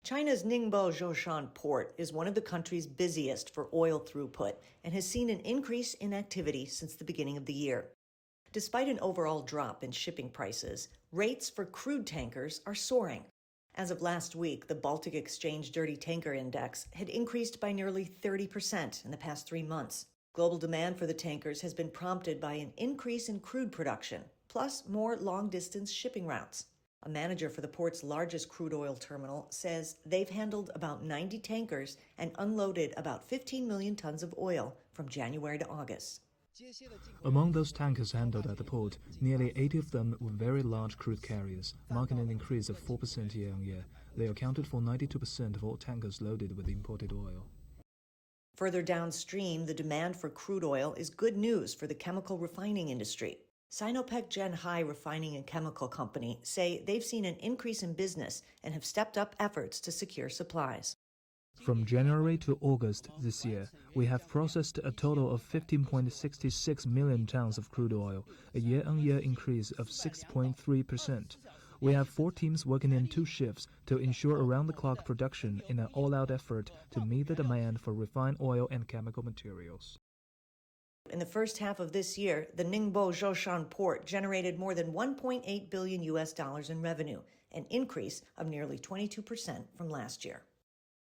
China's Ningbo-Zhoushan Port is one of the country's busiest for oil throughput and has seen an increase in activity since the beginning of the year. Despite an overall drop in shipping prices, rates for crude tankers are soaring. As of last week, the Baltic Exchange Dirty Tanker Index had increased by nearly 30% in the past 3 months. Global demand for the tankers has been prompted by an increase in crude production, plus more long-distance shipping routes. A manager for the port's largest crude oil terminal says they've handled about 90 tankers and unloaded about 15 million tons of oil from January to August. Among those tankers handled at the port, nearly 80 of them were very large crude carriers, marking an increase of 4% year-on-year. They accounted for 92% of all tankers loaded with imported oil. Further downstream, the demand for crude oil is good news for the chemical refining industry. Sinopec Genhai Refining and Chemical Company say they've seen an increase in business and have stepped up efforts to secure supplies. From January to August this year, we have processed a total of 15.66 million tons of crude oil, a year-on-year increase of 6.3%. We have 4 teams working in 2 shifts to ensure around-the-clock production in an all-out effort to meet the demand for refined oil and chemical materials. In the first half of this year, the Ningbo-Zhoushan Port generated more than $1.8 billion in revenue, an increase of nearly 22% from last year.